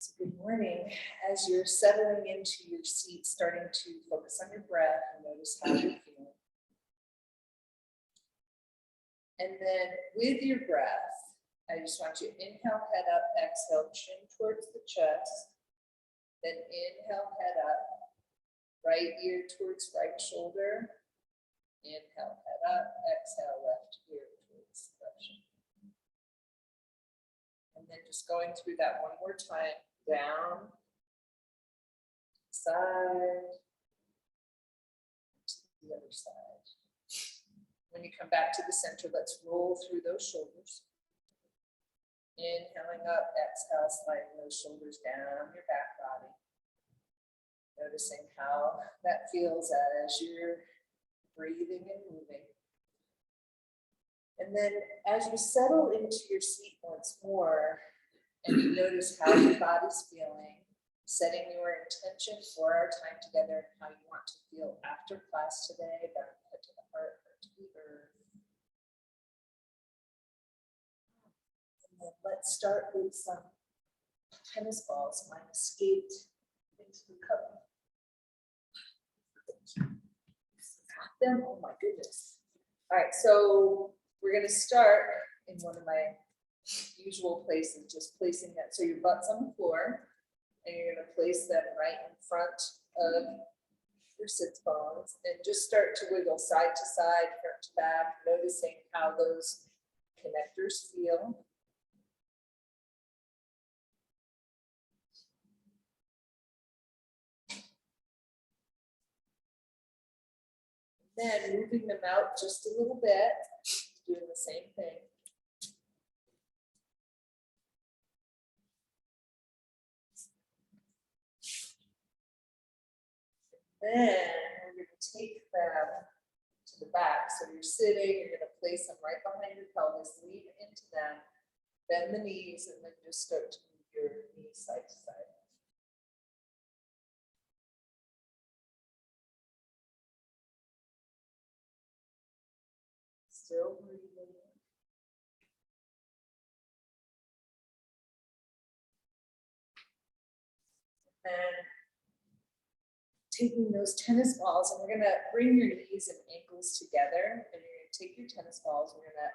So good morning. As you're settling into your seat, starting to focus on your breath and notice how you're feeling. And then with your breath, I just want you to inhale, head up, exhale, chin towards the chest. Then inhale, head up, right ear towards right shoulder. Inhale, head up, exhale, left ear towards left shoulder. And then just going through that one more time, down, side, to the other side. When you come back to the center, let's roll through those shoulders. Inhaling up, exhale, sliding those shoulders down your back body. Noticing how that feels as you're breathing and moving. And then as you settle into your seat once more, and you notice how your body's feeling, setting your intention for our time together and how you want to feel after class today, down head to the heart to the earth. And then let's start with some tennis balls. Mine escaped into the cup. Them. Oh my goodness. All right, so we're going to start in one of my usual places, just placing that. So your butt's on the floor, and you're going to place them right in front of your sits bones, and just start to wiggle side to side, front to back, noticing how those connectors feel. Then moving them out just a little bit, doing the same thing. Then we're going to take them to the back. So you're sitting, you're going to place them right behind your pelvis, lean into them, bend the knees, and then just start to move your knees side to side. Still breathing. And taking those tennis balls, and we're going to bring your knees and ankles together, and you're going to take your tennis balls, we're going to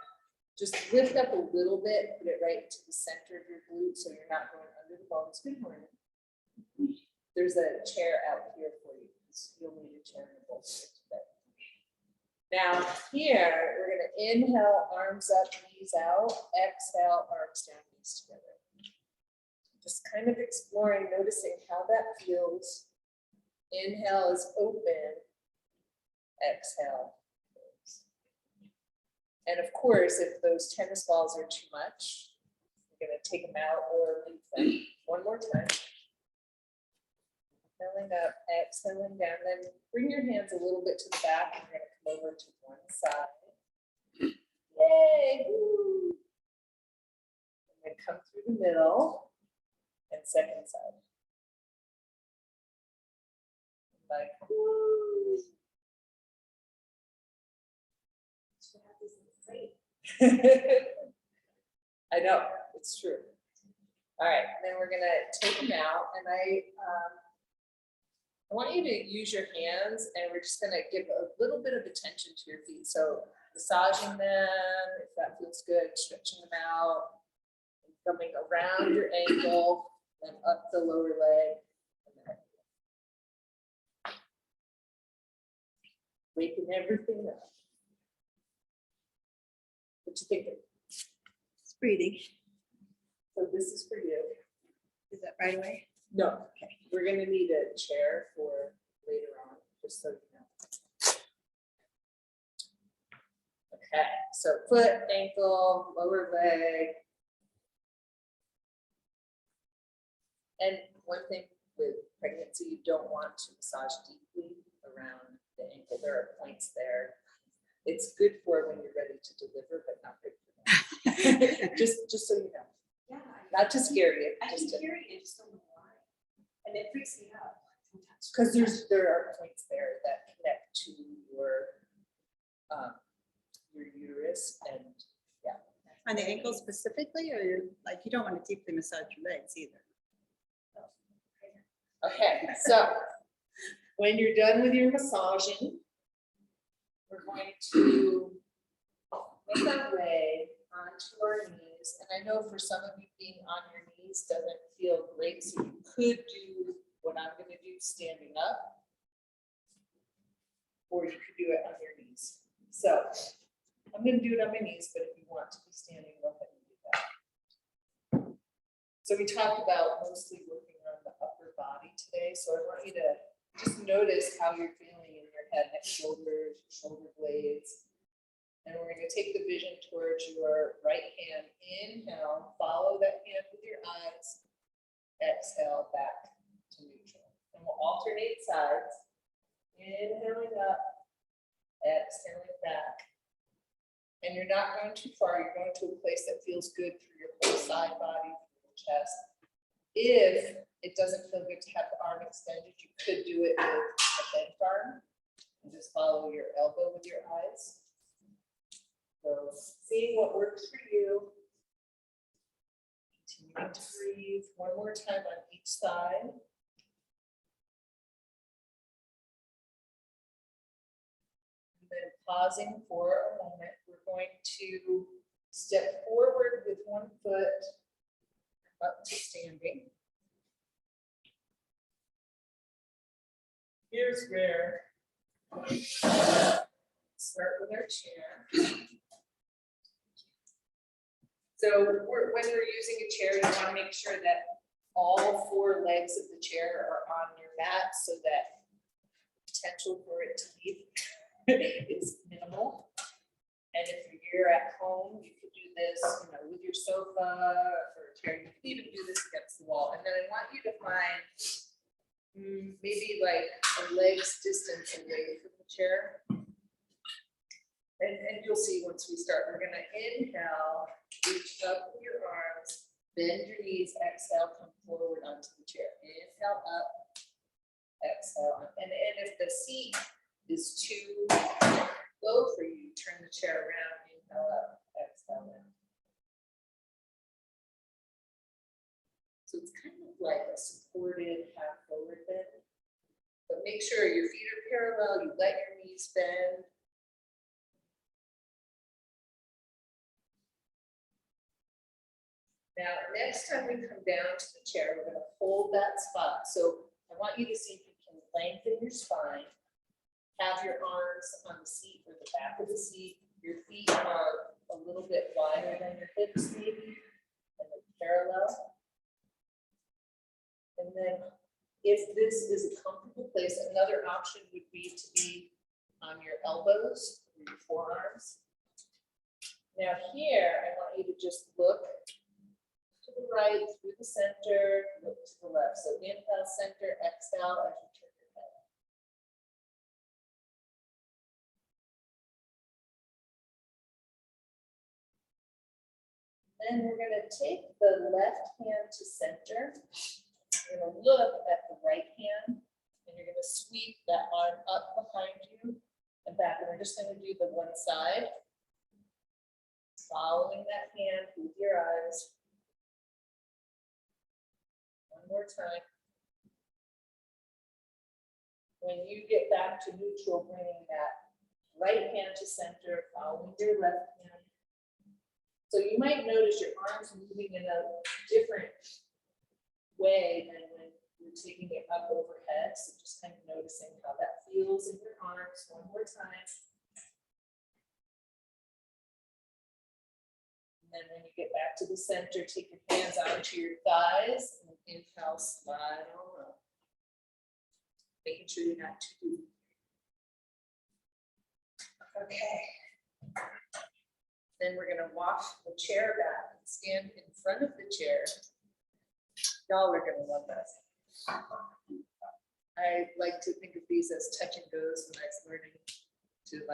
just lift up a little bit, put it right into the center of your glute so you're not going under the bones. Good morning. There's a chair out here for you. You'll need a chair and a bolster today. Now here, we're going to inhale, arms up, knees out, exhale, arms down, knees together. Just kind of exploring, noticing how that feels. Inhale is open, exhale. And of course, if those tennis balls are too much, you're going to take them out or leave them. One more time. Inhaling up, exhaling down. Then bring your hands a little bit to the back, and you're going to come over to one side. Yay! Woo. And then come through the middle and second side. Like, woo. I know, it's true. All right, then we're gonna take them out, and I want you to use your hands, and we're just gonna give a little bit of attention to your feet. So massaging them, if that feels good, stretching them out, and coming around your ankle, and up the lower leg. Waking everything up. What you thinking? It's breathing. So this is for you. Is that right away? No, okay. We're gonna need a chair for later on, just so you know. Okay, so foot, ankle, lower leg. And one thing with pregnancy, you don't want to massage deeply around the ankle. There are points there. It's good for when you're ready to deliver, but not good for that. just so you know. Yeah. Not to scare you. I Just can hear it, I just don't know why. And it freaks me out. because there are points there that connect to your uterus, and yeah. On the ankle specifically, or you're like, you don't want to deeply massage your legs either? Okay, so when you're done with your massaging, we're going to make our way onto our knees. And I know for some of you being on your knees doesn't feel great, so you could do what I'm gonna do standing up. Or you could do it on your knees. So I'm gonna do it on my knees, but if you want to be standing, go ahead and do that. So we talked about mostly working on the upper body today, so I want you to just notice how you're feeling in your head, neck, shoulders, shoulder blades. And we're gonna take the vision towards your right hand. Inhale, follow that hand with your eyes. Exhale, back to neutral. And we'll alternate sides. Inhaling up, exhaling back. And you're not going too far, you're going to a place that feels good through your whole side body, through your chest. If it doesn't feel good to have the arm extended, you could do it with a bent arm. And just follow your elbow with your eyes. So seeing what works for you. Continuing to breathe one more time on each side. And then pausing for a moment, we're going to step forward with one foot up to standing. Here's where we start with our chair. So when we're using a chair, you want to make sure that all four legs of the chair are on your mat so that potential for it to leave is minimal. And if you're at home, you could do this, with your sofa or chair. You can even do this against the wall. And then I want you to find maybe like a leg's distance away from the chair. And you'll see once we start, we're gonna inhale, reach up with your arms, bend your knees, exhale, come forward onto the chair. Inhale up, exhale. And if the seat is too low for you, turn the chair around, inhale up, exhale in. So it's kind of like a supported half forward bend. But make sure your feet are parallel, you let your knees bend. Now, next time we come down to the chair, we're going to hold that spot. So I want you to see if you can lengthen your spine, have your arms on the seat or the back of the seat. Your feet are a little bit wider than your hips, maybe, and they're parallel. And then if this is a comfortable place, another option would be to be on your elbows or your forearms. Now here, I want you to just look to the right, through the center, look to the left. So inhale, center, exhale as you turn your head. Then we're going to take the left hand to center. You're going to look at the right hand, and you're going to sweep that arm up behind you and back. And we're just going to do the one side, following that hand with your eyes. One more time. When you get back to neutral, bringing that right hand to center, following your left hand. So you might notice your arms moving in a different way than when you're taking it up overhead. So just kind of noticing how that feels in your arms. One more time. And then when you get back to the center, take your hands onto your thighs and inhale, slide on up. Making sure you're not too deep. Okay. Then we're going to walk the chair back and stand in front of the chair. Y'all are going to love this. I like to think of these as touch and goes when I was learning to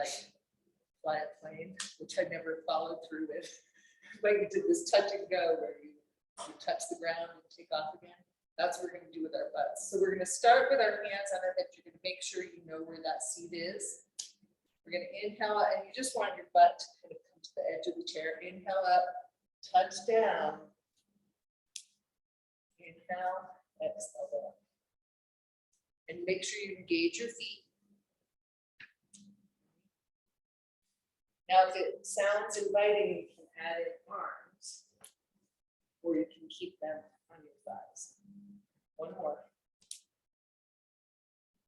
fly a plane, which I never followed through with. Like we did this touch and go where you touch the ground and take off again. That's what we're going to do with our butts. So we're going to start with our hands on our hips. You're going to make sure you know where that seat is. We're going to inhale, and you just want your butt to kind of come to the edge of the chair. Inhale up, touch down. Inhale, exhale down. And make sure you engage your feet. Now, if it sounds inviting, you can add in arms, or you can keep them on your thighs. One more.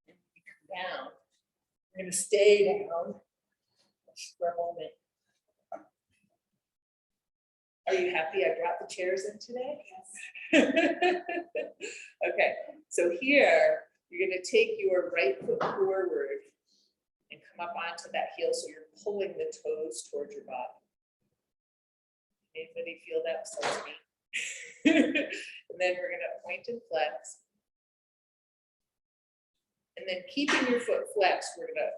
And you come down. You're going to stay down for a moment. Are you happy I brought the chairs in today? Yes. Okay, so here, you're going to take your right foot forward and come up onto that heel, so you're pulling the toes towards your body. Anybody feel that besides me? And then we're going to point and flex. And then keeping your foot flexed, we're going to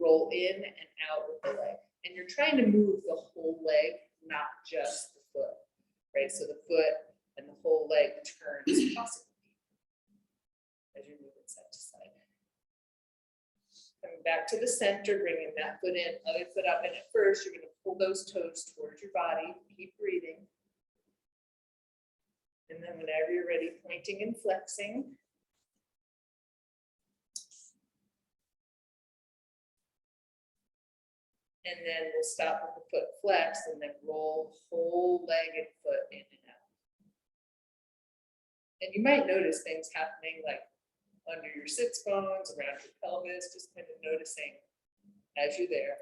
roll in and out with the leg. And you're trying to move the whole leg, not just the foot, right? So the foot and the whole leg turns possibly as you're moving side to side. Coming back to the center, bringing that foot in, other foot up. And at first, you're going to pull those toes towards your body. Keep breathing. And then whenever you're ready, pointing and flexing. And then we'll stop with the foot flex and then roll whole leg and foot in and out. And you might notice things happening like under your sits bones, around your pelvis, just kind of noticing as you're there.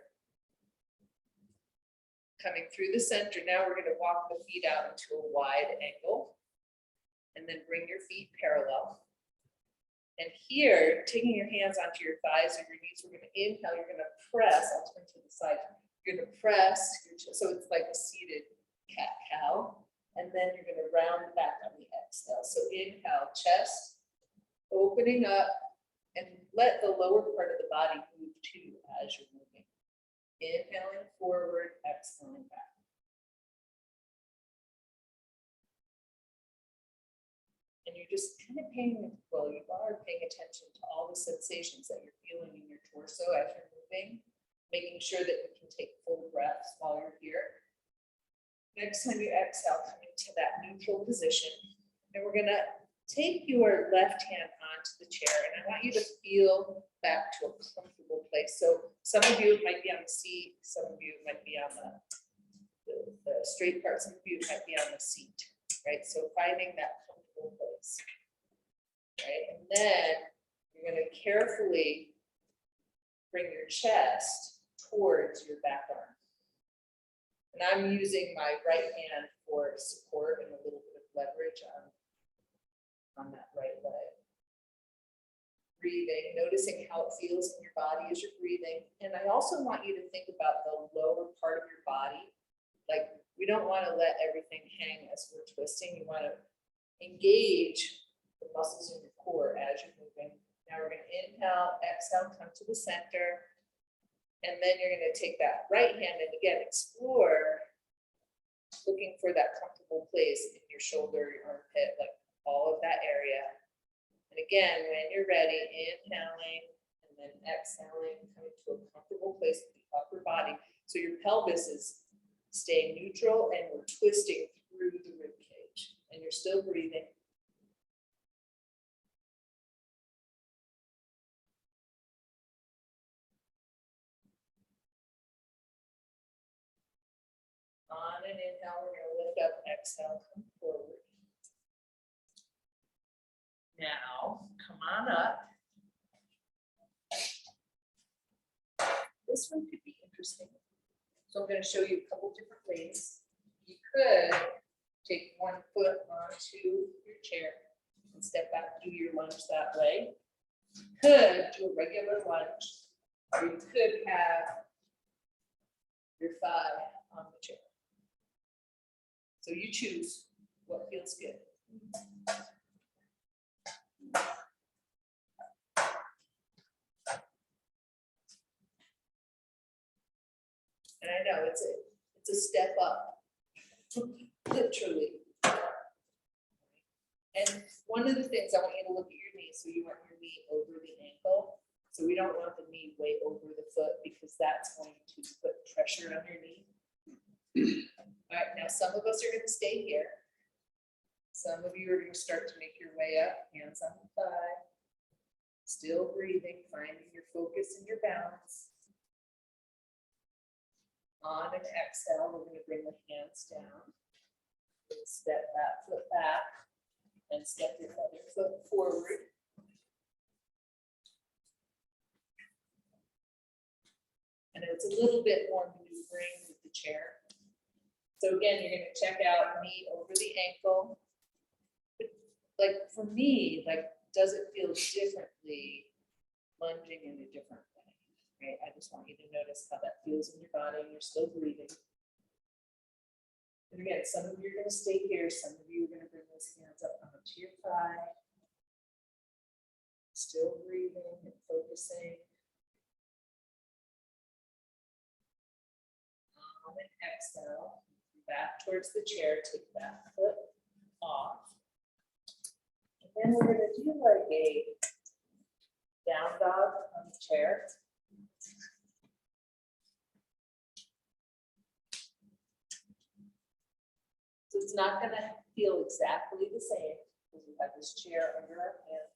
Coming through the center, now we're going to walk the feet out into a wide angle. And then bring your feet parallel. And here, taking your hands onto your thighs or your knees, we're going to inhale, you're going to press, I'll turn to the side, you're going to press, so it's like a seated cat-cow, and then you're going to round back on the exhale. So inhale, chest, opening up, and let the lower part of the body move too as you're moving. Inhaling forward, exhaling back. And you're just kind of paying attention to all the sensations that you're feeling in your torso as you're moving, making sure that you can take full breaths while you're here. Next time you exhale, coming to that neutral position. And we're gonna take your left hand onto the chair, and I want you to feel back to a comfortable place. So some of you might be on the seat, some of you might be on the straight part, some of you might be on the seat, right? So finding that comfortable place, right? And then you're going to carefully bring your chest towards your back arm. And I'm using my right hand for support and a little bit of leverage on that right leg. Breathing, noticing how it feels in your body as you're breathing. And I also want you to think about the lower part of your body. Like, we don't want to let everything hang as we're twisting. You want to engage the muscles in your core as you're moving. Now we're going to inhale, exhale, come to the center. And then you're going to take that right hand and again, explore, looking for that comfortable place in your shoulder, your armpit, like all of that area. And again, when you're ready, inhaling and then exhaling, coming to a comfortable place with the upper body. So your pelvis is staying neutral and we're twisting through the rib cage. And you're still breathing. On an inhale, we're going to lift up, exhale, come forward. Now, come on up. This one could be interesting. So I'm going to show you a couple different ways. You could take one foot onto your chair and step back, do your lunge that way. You could do a regular lunge, or you could have your thigh on the chair. So you choose what feels good. And I know it's a step up, literally. And one of the things I want you to look at your knee, so you want your knee over the ankle. So we don't want the knee way over the foot because that's going to put pressure on your knee. All right, now some of us are going to stay here. Some of you are going to start to make your way up, hands on the thigh. Still breathing, finding your focus and your balance. On an exhale, we're going to bring the hands down. And step that foot back and step your other foot forward. And it's a little bit more maneuvering with the chair. So again, you're going to check out knee over the ankle. Like for me, like, does it feel differently lunging in a different way? Right? I just want you to notice how that feels in your body. You're still breathing. And again, some of you are going to stay here. Some of you are going to bring those hands up onto your thigh. Still breathing and focusing. On an exhale, back towards the chair, take that foot off. And then we're going to do like a down dog on the chair. So it's not going to feel exactly the same because we have this chair under our hands.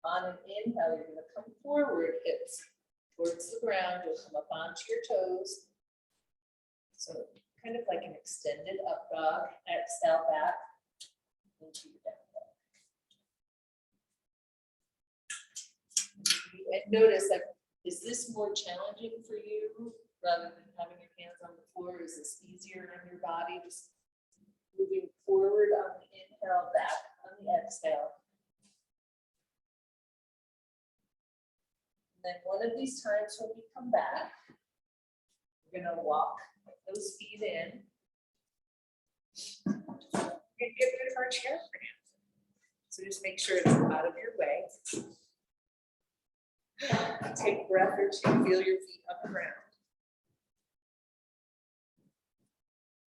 On an inhale, you're going to come forward, hips towards the ground. You'll come up onto your toes. So kind of like an extended up dog. Exhale back into your down dog. And notice, like, is this more challenging for you rather than having your hands on the floor? Is this easier on your body? Just moving forward on the inhale, back on the exhale. And then one of these times when we come back, we're gonna walk those feet in. We're gonna get rid of our chair for now. So just make sure it's out of your way. Take a breath or two, feel your feet on the ground.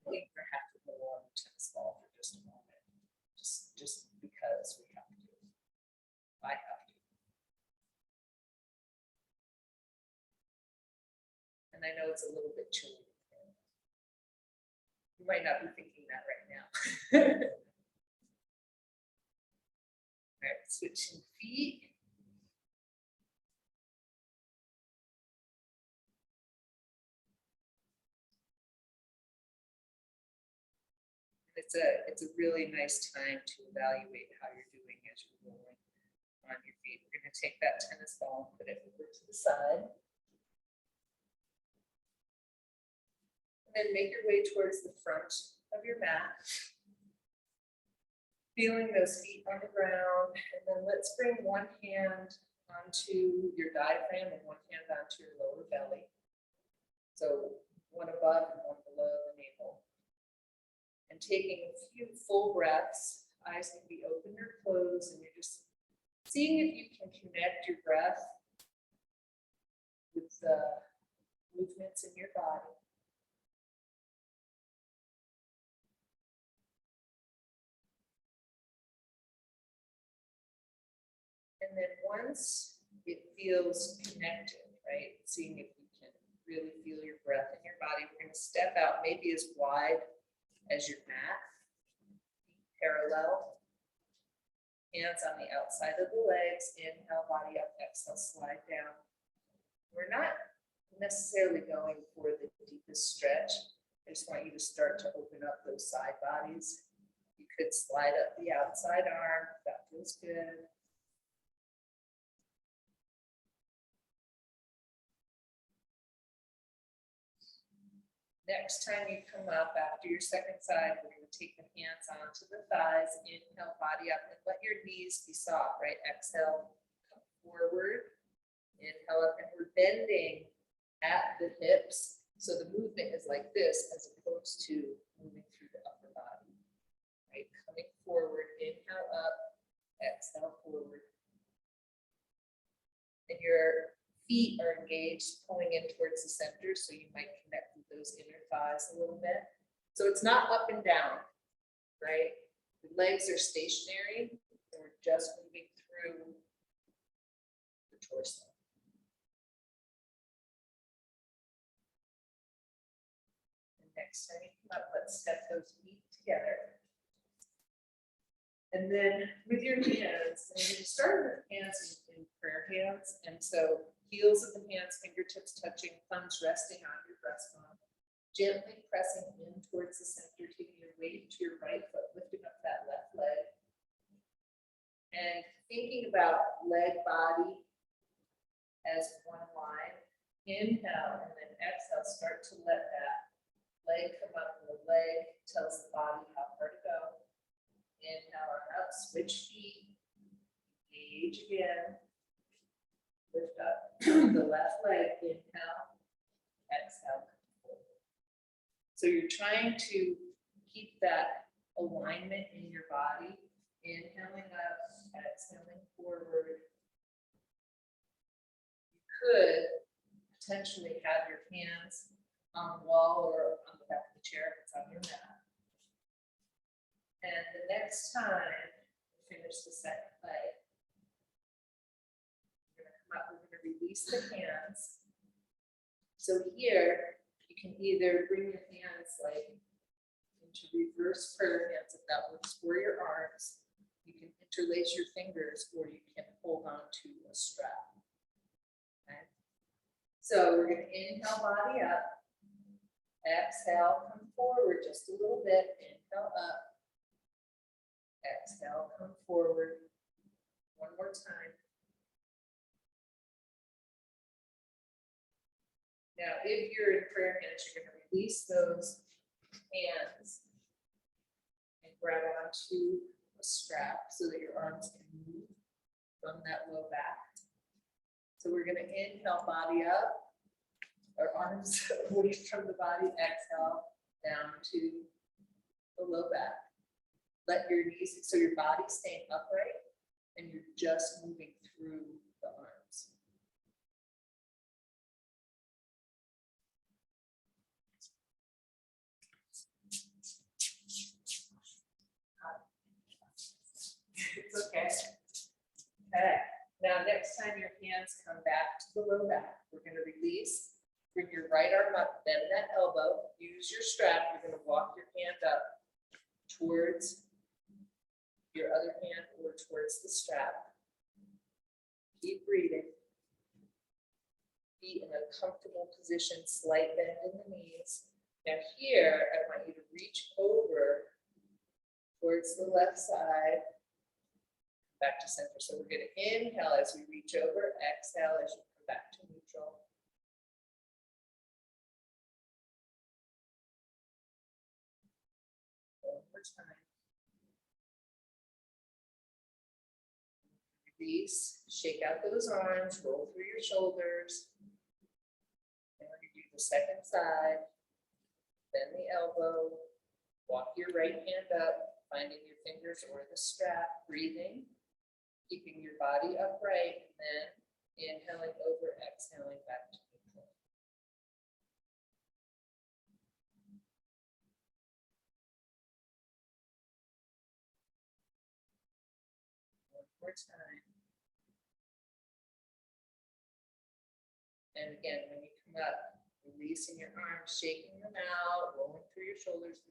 I think we have to go on the tennis ball for just a moment, just because we have to. I have to. And I know it's a little bit chilly. You might not be thinking that right now. All right, switching feet. It's a really nice time to evaluate how you're doing as you're rolling on your feet. We're going to take that tennis ball and put it over to the side. And then make your way towards the front of your mat. Feeling those feet on the ground. And then let's bring one hand onto your diaphragm and one hand onto your lower belly. So one above and one below the navel. And taking a few full breaths, eyes can be open or closed, and you're just seeing if you can connect your breath with the movements in your body. And then once it feels connected, right, seeing if you can really feel your breath in your body, we're going to step out maybe as wide as your mat, parallel, hands on the outside of the legs, inhale, body up, exhale, slide down. We're not necessarily going for the deepest stretch. I just want you to start to open up those side bodies. You could slide up the outside arm, that feels good. Next time you come up after your second side, we're going to take the hands onto the thighs, inhale, body up, and let your knees be soft, right? Exhale, come forward, inhale up, and we're bending at the hips. So the movement is like this as opposed to moving through the upper body, right? Coming forward, inhale up, exhale forward. And your feet are engaged, pulling in towards the center, so you might connect with those inner thighs a little bit. So it's not up and down, right? The legs are stationary, and we're just moving through the torso. And next time you come up, let's step those feet together. And then with your hands, and you're gonna start with hands in prayer hands. And so heels of the hands, fingertips touching, thumbs resting on your breastbone. Gently pressing in towards the center, taking your weight to your right foot, lifting up that left leg. And thinking about leg body as one line. Inhale and then exhale, start to let that leg come up, and the leg tells the body how far to go. Inhale and up, switch feet, engage again. Lift up the left leg, inhale, exhale. So you're trying to keep that alignment in your body, inhaling up, exhaling forward. You could potentially have your hands on the wall or on the back of the chair if it's on your mat. And the next time you finish the second leg, we're gonna come up, we're gonna release the hands. So here, you can either bring your hands like into reverse prayer hands if that works for your arms. You can interlace your fingers or you can hold on to a strap. Okay. So we're gonna inhale, body up. Exhale, come forward just a little bit. Inhale up. Exhale, come forward. One more time. Now, if you're in prayer hands, you're going to release those hands and grab onto a strap so that your arms can move from that low back. So we're going to inhale, body up, our arms away from the body, exhale, down to the low back. Let your knees, so your body's staying upright and you're just moving through the arms. It's okay. Okay. Now, next time your hands come back to the low back, we're going to release. Bring your right arm up, bend that elbow. Use your strap. You're going to walk your hand up towards your other hand or towards the strap. Keep breathing. Be in a comfortable position, slight bend in the knees. Now here, I want you to reach over towards the left side. Back to center. So we're going to inhale as we reach over, exhale as you come back to neutral. One more time. Release, shake out those arms, roll through your shoulders. And we're going to do the second side. Bend the elbow, walk your right hand up, finding your fingers or the strap, breathing. Keeping your body upright, and then inhaling over, exhaling back to neutral. One more time. And again, when you come up, releasing your arms, shaking them out, rolling through your shoulders.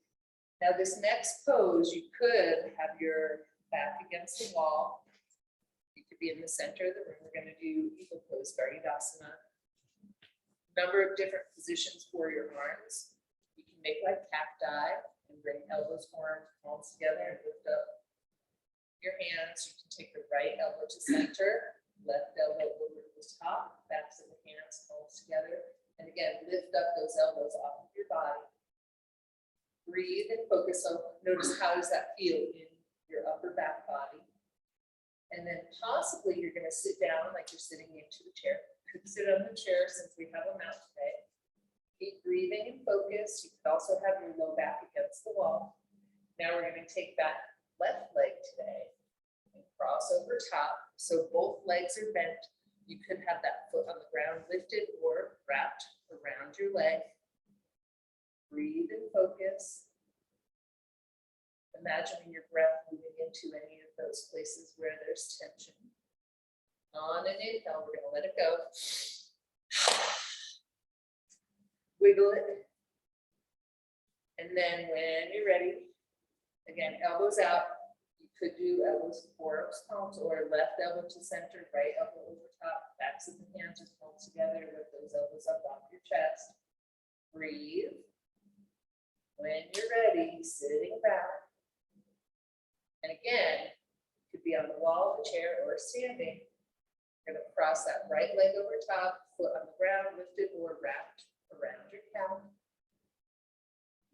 Now this next pose, you could have your back against the wall. You could be in the center of the room. We're going to do eagle pose, Varudasana. Number of different positions for your arms. You can make like cacti and bring elbows, arms, palms together and lift up your hands. You can take the right elbow to center, left elbow over to the top, backs of the hands, palms together. And again, lift up those elbows off of your body. Breathe and focus on, notice how does that feel in your upper back body. And then possibly you're going to sit down like you're sitting into the chair. You could sit on the chair since we have a mat today. Keep breathing and focus. You could also have your low back against the wall. Now we're going to take that left leg today and cross over top. So both legs are bent. You could have that foot on the ground lifted or wrapped around your leg. Breathe and focus. Imagining your breath moving into any of those places where there's tension. On an inhale, we're going to let it go. Wiggle it. And then when you're ready, again, elbows out. You could do elbows to forearms, palms, or left elbow to center, right elbow over top, backs of the hands are pulled together with those elbows up off your chest. Breathe. When you're ready, sitting back. And again, it could be on the wall of the chair or standing. You're gonna cross that right leg over top, foot on the ground, lifted or wrapped around your calf.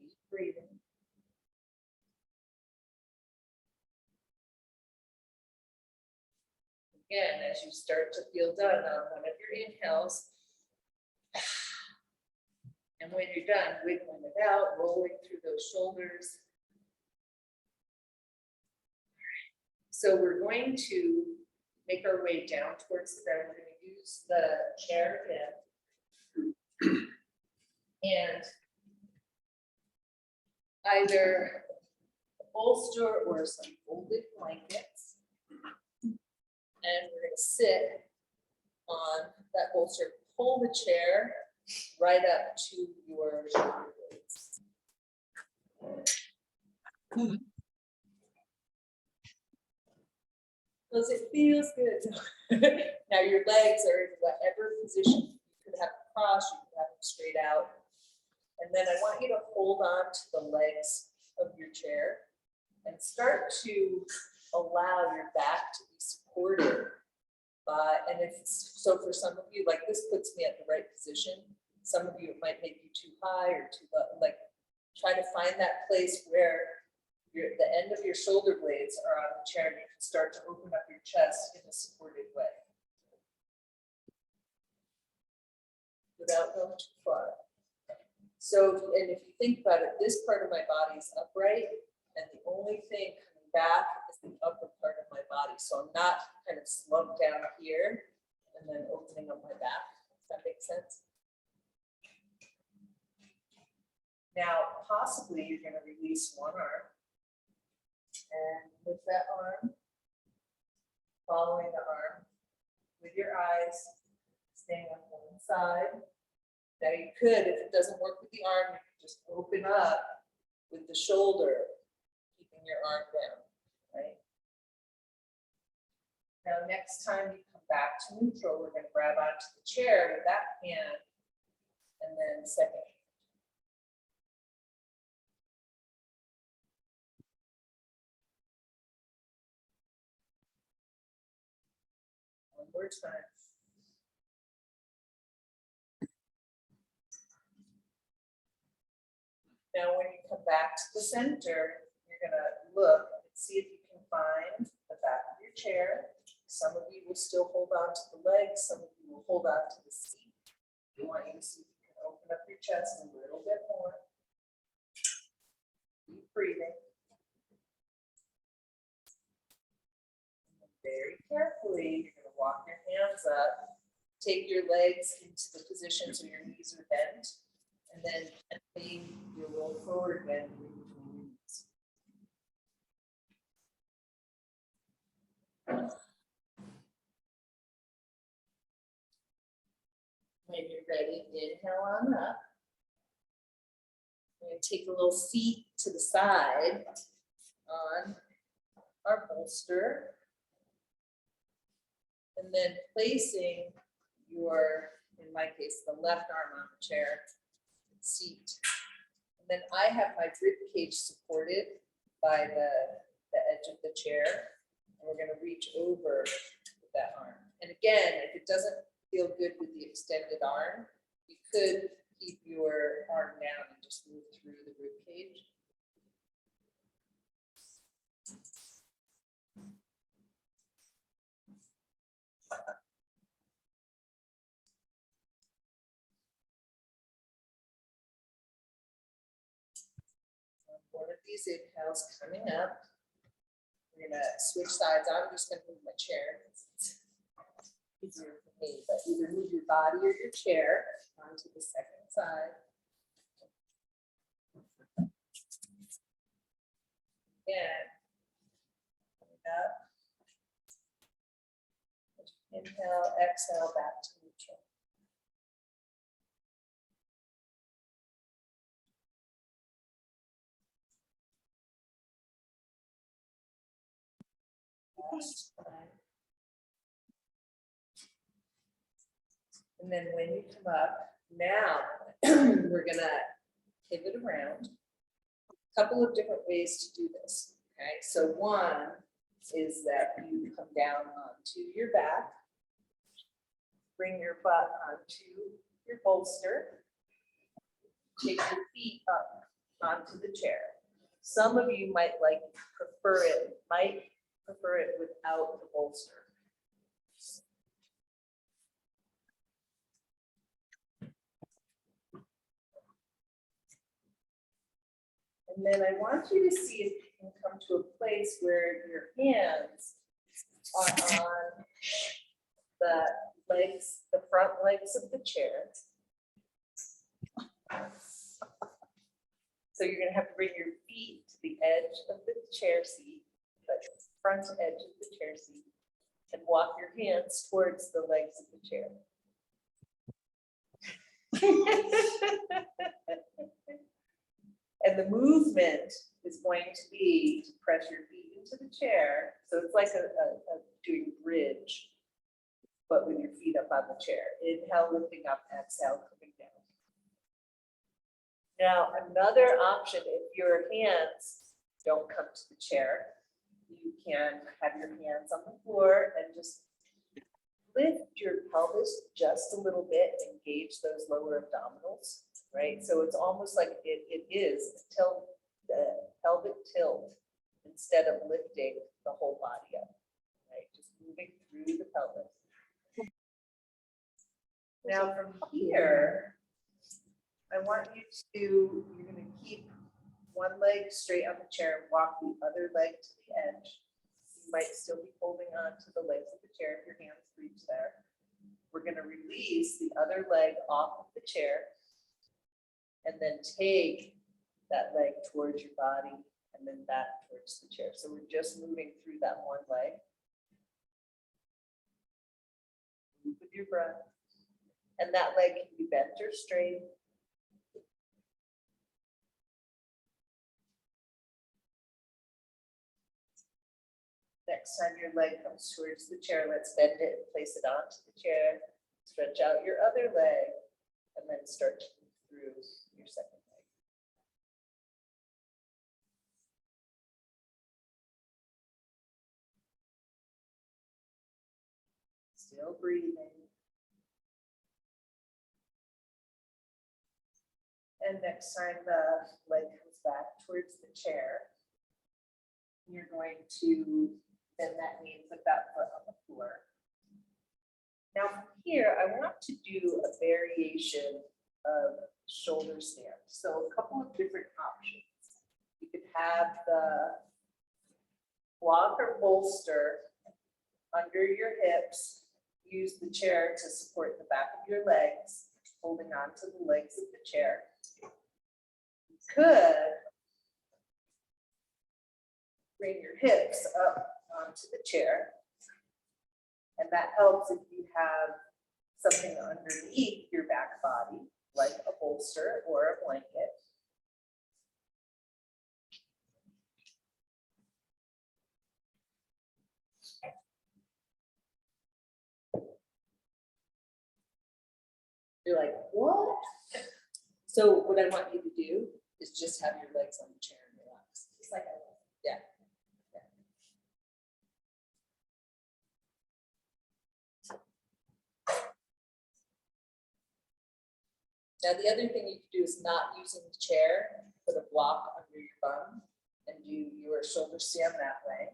Keep breathing. Again, as you start to feel done on one of your inhales, and when you're done, wiggling it out, rolling through those shoulders. So we're going to make our way down towards the ground. We're going to use the chair again. And either a bolster or some folded blankets. And we're going to sit on that bolster, pull the chair right up to your shoulder blades. Because it feels good. Now your legs are in whatever position. You could have them crossed, you could have them straight out. And then I want you to hold on to the legs of your chair and start to allow your back to be supported by, and if so for some of you, like this puts me at the right position. Some of you, it might make you too high or too low. Like try to find that place where the end of your shoulder blades are on the chair and you can start to open up your chest in a supported way. Without going too far. So, and if you think about it, this part of my body is upright and the only thing coming back is the upper part of my body. So I'm not kind of slumped down here and then opening up my back. Does that make sense? Now, possibly you're going to release one arm and with that arm, following the arm with your eyes staying on one side. Now you could, if it doesn't work with the arm, you can just open up with the shoulder, keeping your arm down, right? Now next time you come back to neutral, we're going to grab onto the chair with that hand and then second. One more time. Now, when you come back to the center, you're going to look and see if you can find the back of your chair. Some of you will still hold on to the legs. Some of you will hold on to the seat. I want you to see if you can open up your chest a little bit more. Keep breathing. And very carefully, you're going to walk your hands up. Take your legs into the position so your knees are bent. And then gently you roll forward again. When you're ready, inhale on up. We're going to take a little seat to the side on our bolster. And then placing your, in my case, the left arm on the chair. Seat. And then I have my rib cage supported by the edge of the chair. And we're going to reach over with that arm. And again, if it doesn't feel good with the extended arm, you could keep your arm down and just move through the rib cage. One of these inhales coming up. We're going to switch sides. I'm just going to move my chair. It's easier for me, but either move your body or your chair onto the second side. Again, coming up. Inhale, exhale, back to neutral. last time. And then when you come up, now we're gonna pivot around. A couple of different ways to do this. Okay, so one is that you come down onto your back, bring your butt onto your bolster, take your feet up onto the chair. Some of you might prefer it without the bolster. And then I want you to see if you can come to a place where your hands are on the legs, the front legs of the chair. So you're gonna have to bring your feet to the edge of the chair seat, the front edge of the chair seat, and walk your hands towards the legs of the chair. And the movement is going to be to press your feet into the chair. So it's like a doing bridge, but with your feet up on the chair. Inhale, lifting up, exhale, coming down. Now, another option, if your hands don't come to the chair, you can have your hands on the floor and just lift your pelvis just a little bit, engage those lower abdominals, right? So it's almost like it is till the pelvic tilt instead of lifting the whole body up, right? Just moving through the pelvis. Now from here, I want you to, you're gonna keep one leg straight on the chair and walk the other leg to the edge. You might still be holding on to the legs of the chair if your hands reach there. We're gonna release the other leg off of the chair and then take that leg towards your body and then that towards the chair. So we're just moving through that one leg. Move with your breath. And that leg can be bent or straight. Next time your leg comes towards the chair, let's bend it and place it onto the chair. Stretch out your other leg and then start to move through your second leg. Still breathing. And next time the leg comes back towards the chair, you're going to bend that knee and put that foot on the floor. Now from here, I want to do a variation of shoulder stand. So a couple of different options. You could have the block or bolster under your hips. Use the chair to support the back of your legs, holding on to the legs of the chair. You could bring your hips up onto the chair. And that helps if you have something underneath your back body, like a bolster or a blanket. You're like, what? So what I want you to do is just have your legs on the chair and relax. Just like I was. Yeah. Now, the other thing you can do is not using the chair, put a block under your bum and do your shoulder stand that way.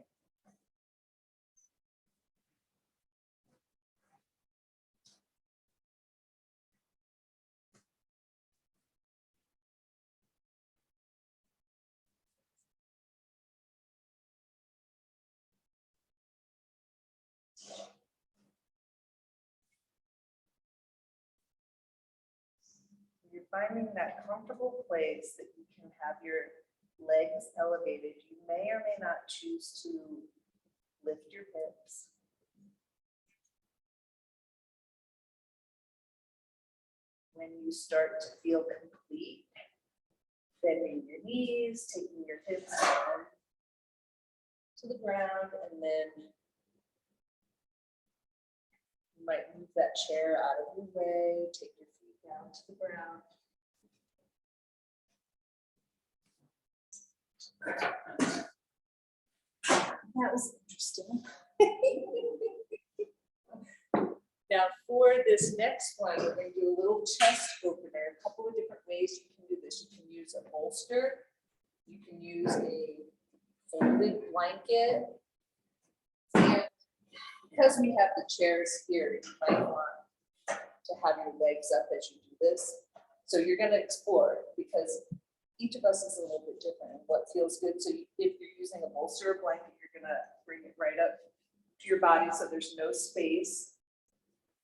You're finding that comfortable place that you can have your legs elevated. You may or may not choose to lift your hips. When you start to feel complete, bending your knees, taking your hips down to the ground, and then might move that chair out of your way, take your feet down to the ground. That was interesting. Now for this next one, we're going to do a little chest opener. A couple of different ways you can do this. You can use a bolster. You can use a folded blanket. And because we have the chairs here, you might want to have your legs up as you do this. So you're going to explore because each of us is a little bit different and what feels good. So if you're using a bolster or blanket, you're going to bring it right up to your body so there's no space.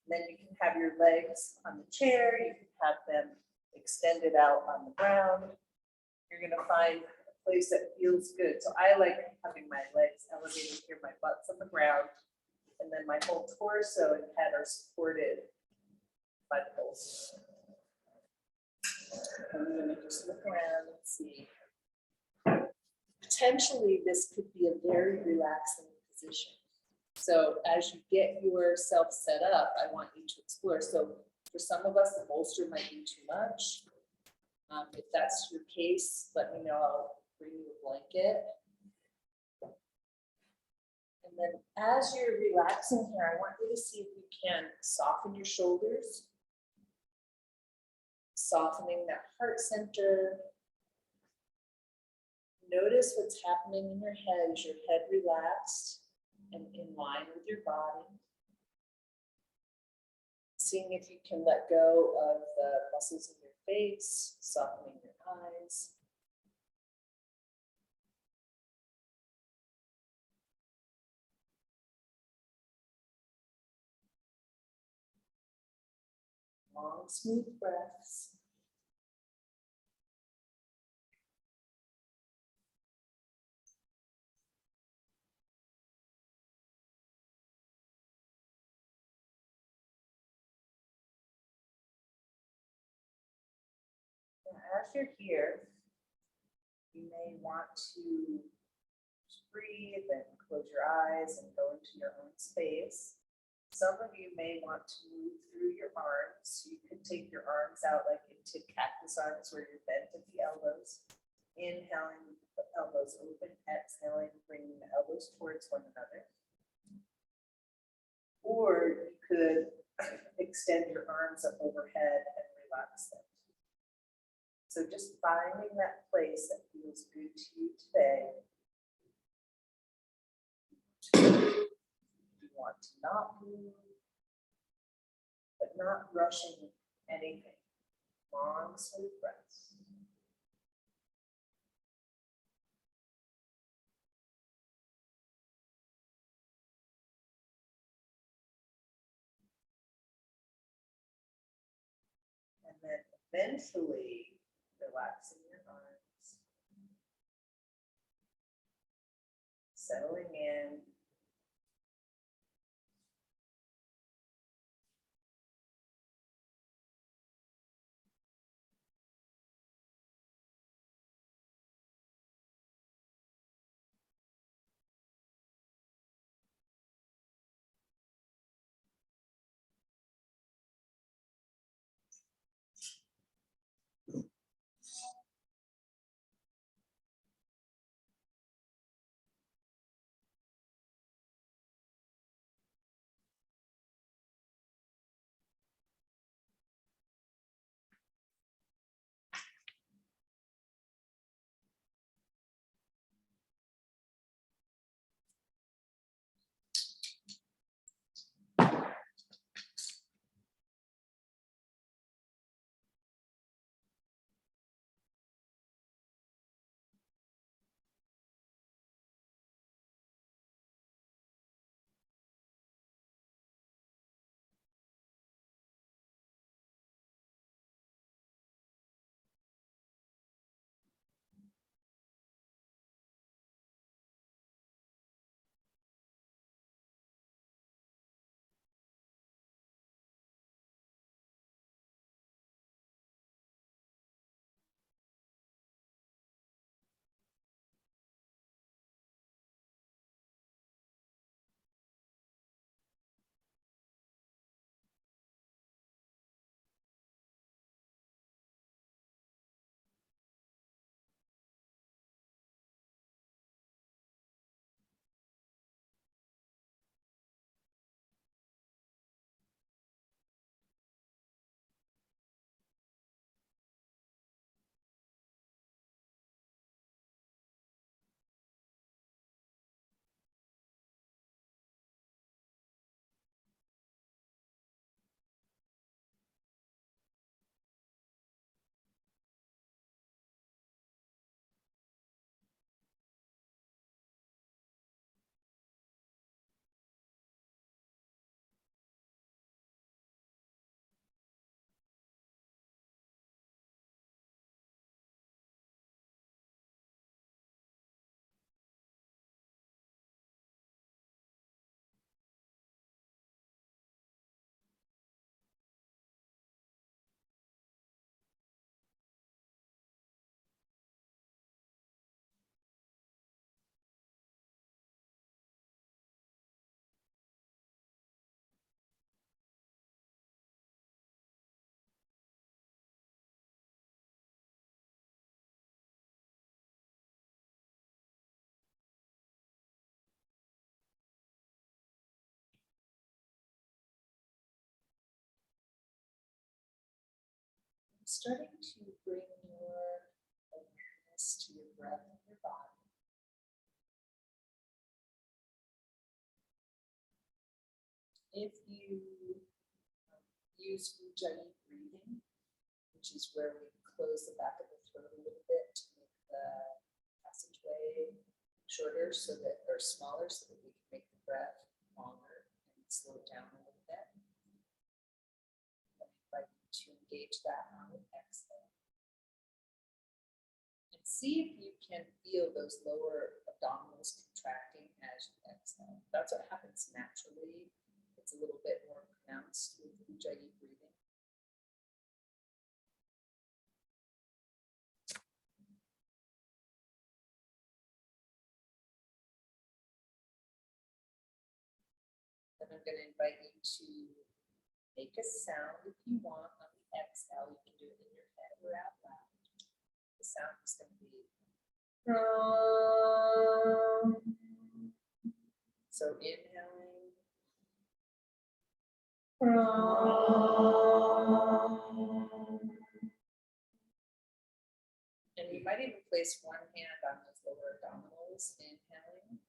And then you can have your legs on the chair. You can have them extended out on the ground. You're going to find a place that feels good. So I like having my legs elevated here, my butt's on the ground, and then my whole torso and head are supported by the bolster. I'm going to just look around and see. Potentially, this could be a very relaxing position. So as you get yourself set up, I want you to explore. So for some of us, the bolster might be too much. If that's your case, let me know. I'll bring you a blanket. And then as you're relaxing here, I want you to see if you can soften your shoulders. Softening that heart center. Notice what's happening in your head. Is your head relaxed and in line with your body? Seeing if you can let go of the muscles in your face, softening your eyes. Long, smooth breaths. As you're here, you may want to just breathe and close your eyes and go into your own space. Some of you may want to move through your arms. You could take your arms out like into cactus arms where you're bent at the elbows. Inhaling, the elbows open, exhaling, bringing the elbows towards one another. Or you could extend your arms up overhead and relax them. So just finding that place that feels good to you today. You want to not move, but not rushing anything. Long, smooth breaths. And then eventually relaxing your arms, settling in. starting to bring your awareness to your breath and your body. If you use ujjayi breathing, which is where we close the back of the throat a little bit to make the passageway shorter so that, or smaller, so that we can make the breath longer and slow it down a little bit. I invite you to engage that on the exhale. And see if you can feel those lower abdominals contracting as you exhale. That's what happens naturally. It's a little bit more pronounced with ujjayi breathing. Then I'm going to invite you to make a sound if you want on the exhale. You can do it in your head or out loud. The sound is going to be hrum. So inhaling. Hrum. And you might even place one hand on those lower abdominals, inhaling.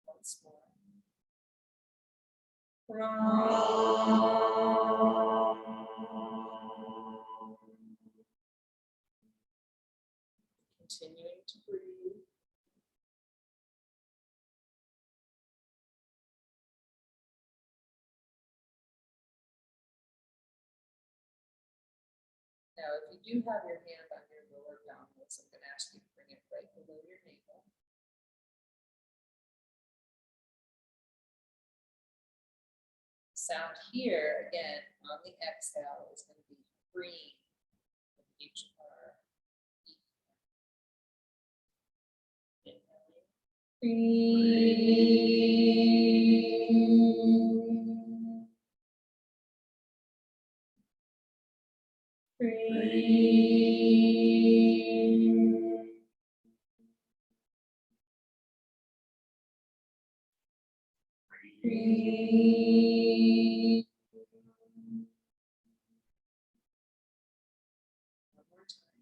Once more. Continuing to breathe. Now, if you do have your hand on your lower abdominals, I'm going to ask you to bring it right below your navel. Sound here, again, on the exhale is going to be hrim, hrain. One more time.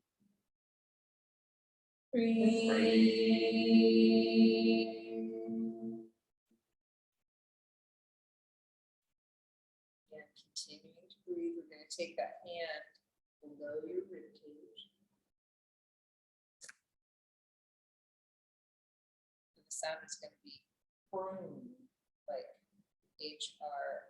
Again, continuing to breathe. We're going to take that hand below your rib cage. And the sound is going to be hrum, like HROOM.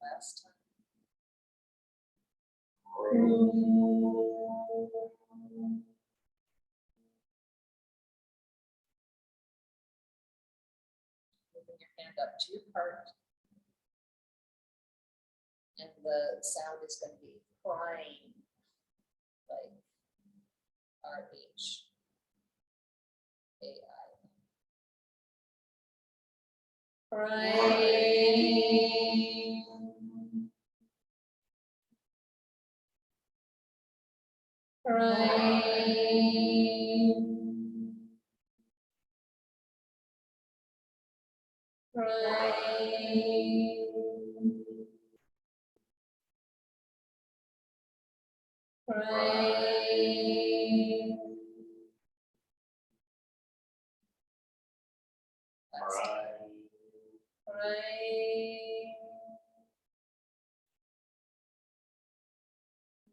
Last time. Moving your hand up to your heart. And the sound is going to be hrain, like hrain.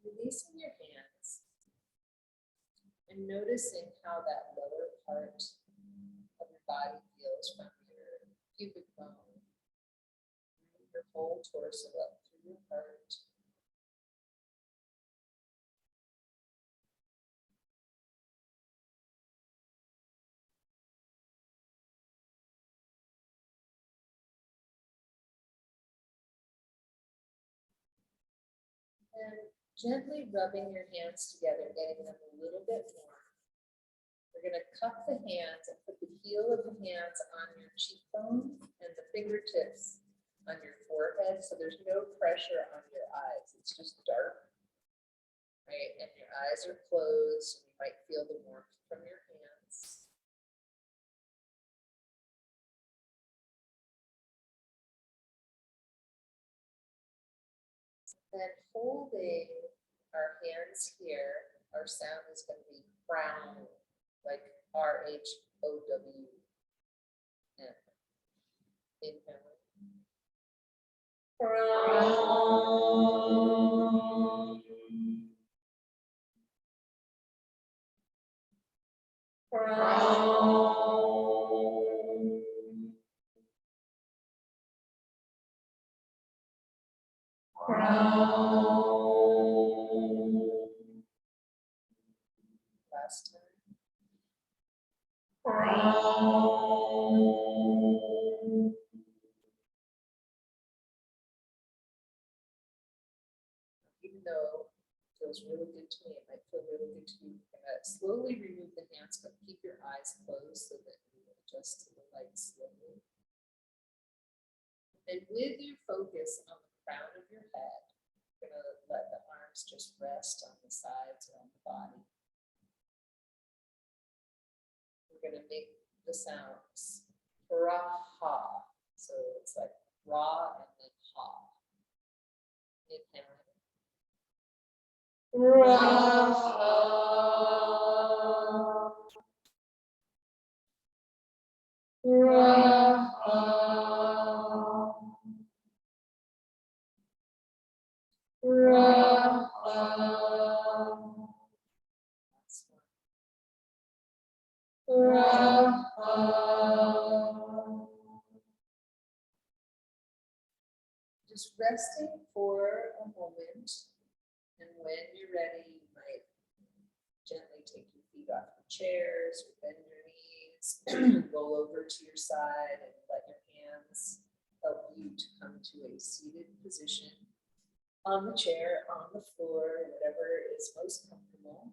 Releasing your hands and noticing how that lower part of your body feels from your pubic bone, your whole torso up through your heart. And gently rubbing your hands together, getting them a little bit warm. We're gonna cup the hands and put the heel of the hands on your cheekbone and the fingertips on your forehead, so there's no pressure on your eyes. It's just dark, right? And your eyes are closed, and you might feel the warmth from your hands. Then holding our hands here, our sound is going to be hraum, like RHOWM. Inhale. Hraum. Hraum. Hraum. Last time. Hraum. Even though it feels really good to me, it might feel really good to you. You're gonna slowly remove the hands, but keep your eyes closed so that you adjust to the light slowly. And with your focus on the crown of your head, you're gonna let the arms just rest on the sides or on the body. We're gonna make the sounds hraha. So it's like hra and then ha. Inhale. Hraha. Hraha. Hraha. Last one. Hraha. Just resting for a moment, and when you're ready, you might gently take your feet off the chairs or bend your knees, roll over to your side, and let your hands help you to come to a seated position on the chair, on the floor, whatever is most comfortable.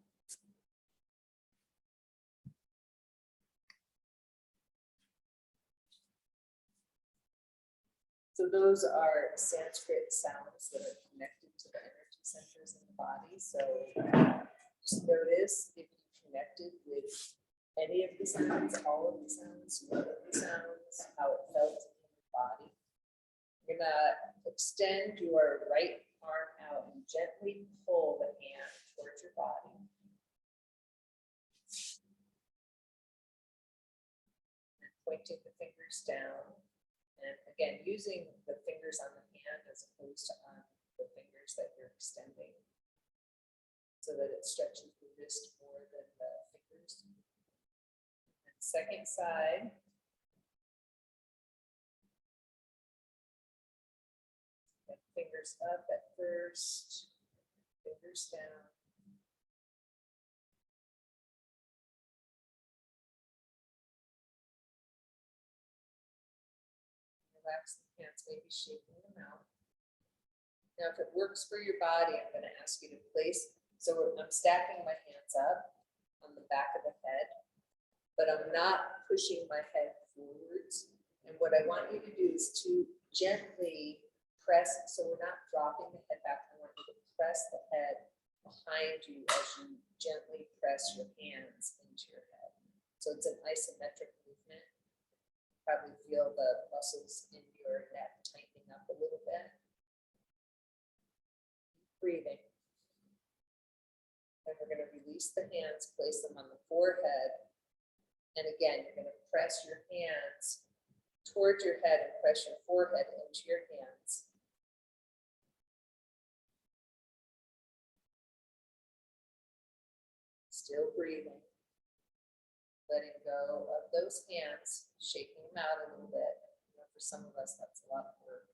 So those are Sanskrit sounds that are connected to the energy centers in the body. So just notice if you connected with any of the sounds, all of the sounds, one of the sounds, how it felt in your body. You're gonna extend your right arm out and gently pull the hand towards your body. And pointing the fingers down. And again, using the fingers on the hand as opposed to on the fingers that you're extending, so that it stretches the wrist more than the fingers. And second side. And fingers up at first, fingers down. Relax the hands, maybe shaking them out. Now, if it works for your body, I'm going to ask you to place, so I'm stacking my hands up on the back of the head, but I'm not pushing my head forwards. And what I want you to do is to gently press, so we're not dropping the head back. I want you to press the head behind you as you gently press your hands into your head. So it's an isometric movement. Probably feel the muscles in your neck tightening up a little bit. Breathing. And we're going to release the hands, place them on the forehead. And again, you're going to press your hands towards your head and press your forehead into your hands. Still breathing. Letting go of those hands, shaking them out a little bit. You know, for some of us, that's a lot of work.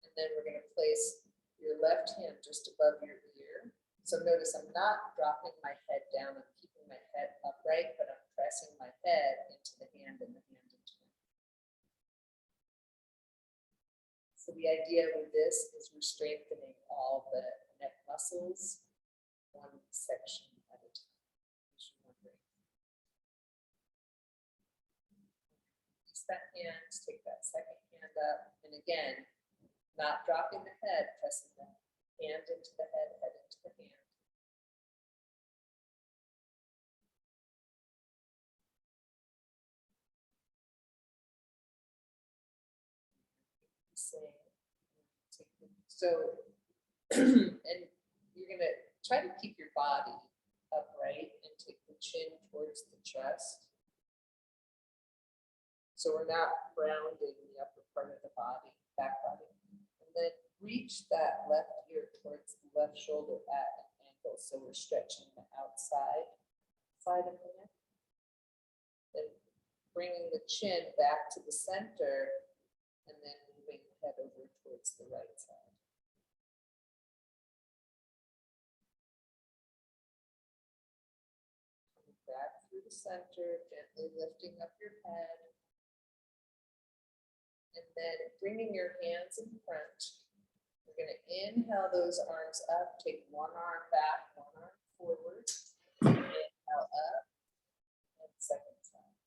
And then we're going to place your left hand just above your ear. So notice I'm not dropping my head down. I'm keeping my head upright, but I'm pressing my head into the hand and the hand into the hand. So the idea with this is we're strengthening all the neck muscles, one section at a time. Just remembering. Use that hand, take that second hand up, and again, not dropping the head, pressing the hand into the head, head into the hand. So, and you're gonna try to keep your body upright and take the chin towards the chest. So we're not rounding the upper part of the body, back body. And then reach that left ear towards the left shoulder at an angle. So we're stretching the outside side of the neck. Then bringing the chin back to the center and then moving the head over towards the right side. Coming back through the center, gently lifting up your head. And then bringing your hands in front. We're going to inhale those arms up, take one arm back, one arm forward. Inhale up, and second side.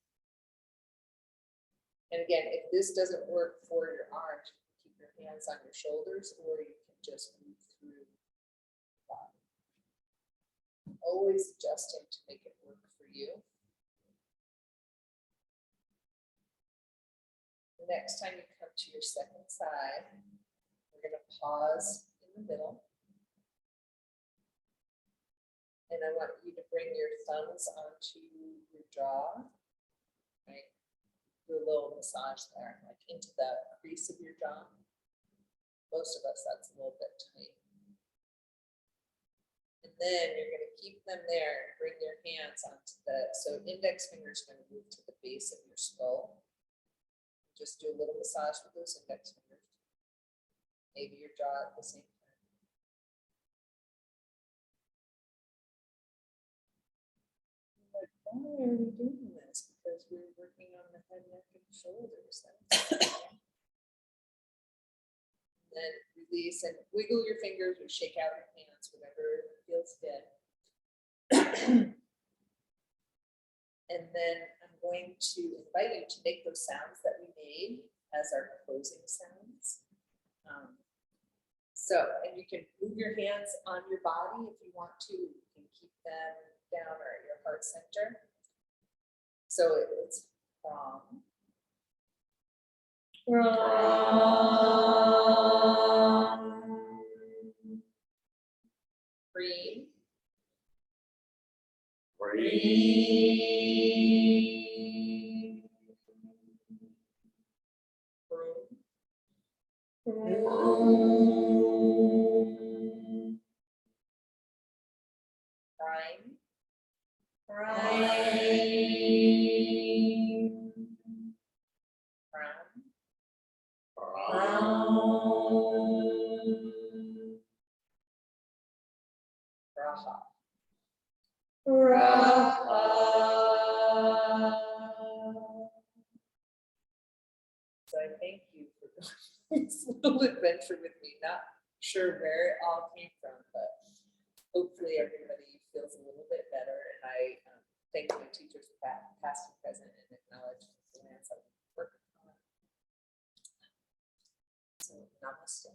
And again, if this doesn't work for your arms, you can keep your hands on your shoulders, or you can just move through the body. Always adjusting to make it work for you. The next time you come to your second side, we're going to pause in the middle. And I want you to bring your thumbs onto your jaw, right? Do a little massage there, like into the crease of your jaw. Most of us, that's a little bit tight. And then you're going to keep them there and bring your hands onto the, so index finger is going to move to the base of your skull. Just do a little massage with those index fingers. Maybe your jaw at the same time. Like, why are we doing this? Because we're working on the head, neck, and shoulders. Then release and wiggle your fingers or shake out your hands, whatever feels good. And then I'm going to invite you to make those sounds that we made as our closing sounds. And you can move your hands on your body if you want to. You can keep them down or at your heart center. So it's hram. Hrim. So I thank you for this little adventure with me. Not sure where it all came from, but hopefully everybody feels a little bit better. And I thank my teachers, past and present, and acknowledge the plans I'm working on. So namaste.